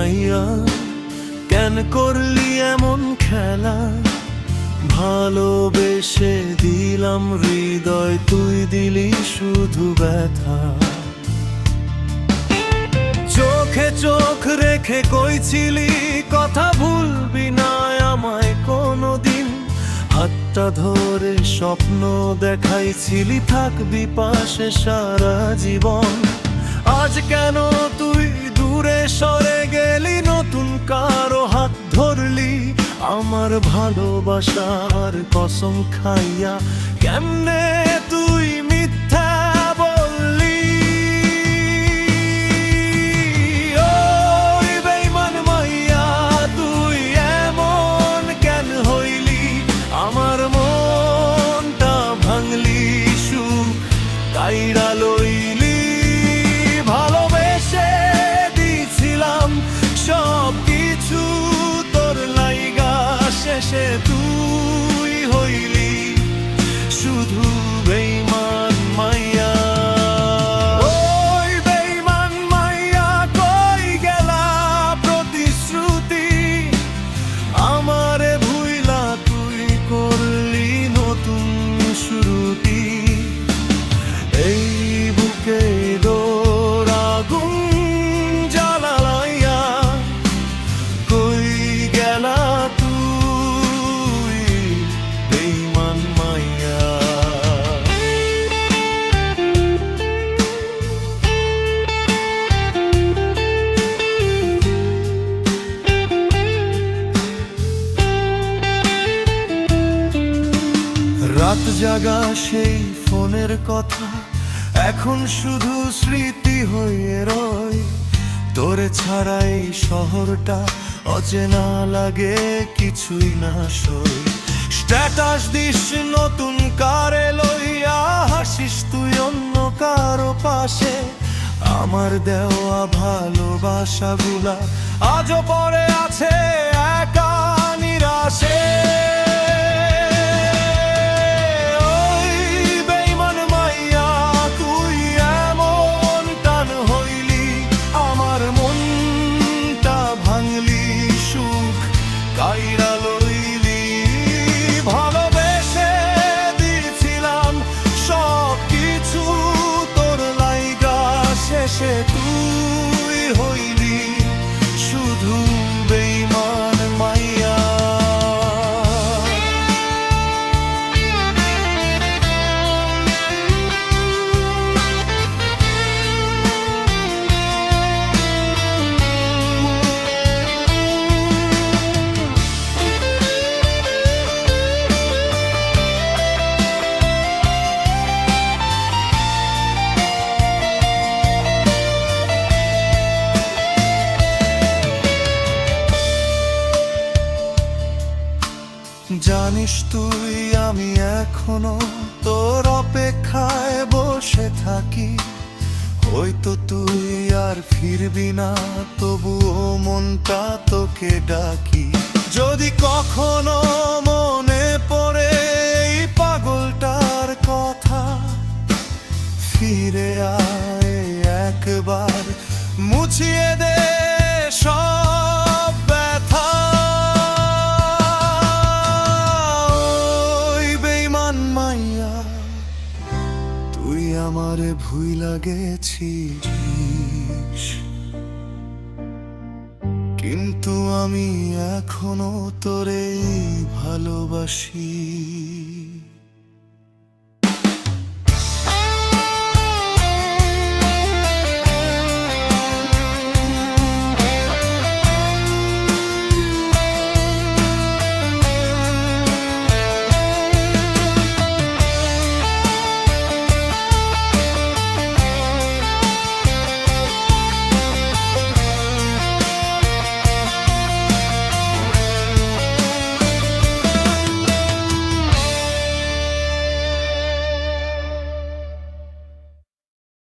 মাইয়া, কেন করলি এমন খেলা? ভালোবেসে দিলাম হৃদয়, তুই দিলি শুধু ব্যথা। চোখে চোখ রেখে কইছিলি কথা ভুলবি না আমায় কোনোদিন। হাতটা ধরে স্বপ্ন দেখাইছিলি থাকবি পাশে সারা জীবন। আজ কেন তুই দূরে সরে গেলি, নতুন কারো হাত ধরলি? আমার ভালোবাসার কসম খাইয়া কেমনে তুই মিথ্যা বললি? ওই বেঈমান মাইয়া, তুই এমন কেন হইলি? আমার মনটা ভাঙলি, সুখ কাইড়া লইলি। ভালোবেসে দিছিলাম সব কিছু তোর লাইগা, শেষে তুই হইলি শুধু বেঈমান মাইয়া। ওই বেঈমান মাইয়া, কই গেলা প্রতিশ্রুতি? আমারে ভুইলা তুই করলি নতুন শুরুটি। এই বুকে দোর আগুন জ্বালাইয়া কই গেলা তুই বেঈমান মাইয়া। রাত জাগা সেই ফোনের কথা এখন শুধু স্মৃতি হয়ে রয়। তোরে ছাড়া এই শহরটা অচেনা লাগে, কিছুই না সই। স্ট্যাটাস দিস নতুন কারে লইয়া, হাসিস তুই অন্য কারো পাশে। আমার দেওয়া ভালোবাসাগুলা আজও পড়ে আছে একা নিরাশে। কাইড়া লইলি, ভালোবেসে দিছিলাম সব কিছু তোর লাইগা, শেষে তুই হইলি শুধু বেঈমান মাইয়া। জানিস তুই আমি এখনো তোর অপেক্ষায় বসে থাকি। হয়তো তুই আর ফিরবি না, তবুও মনটা তোকে ডাকি। যদি কখনো মনে পড়ে এই পাগলটার কথা, ফিরে আয় একবার, মুছিয়ে দে সব ব্যথা। তুই আমারে ভুইলা গেছিস, কিন্তু আমি এখনো তোরে ভালোবাসি।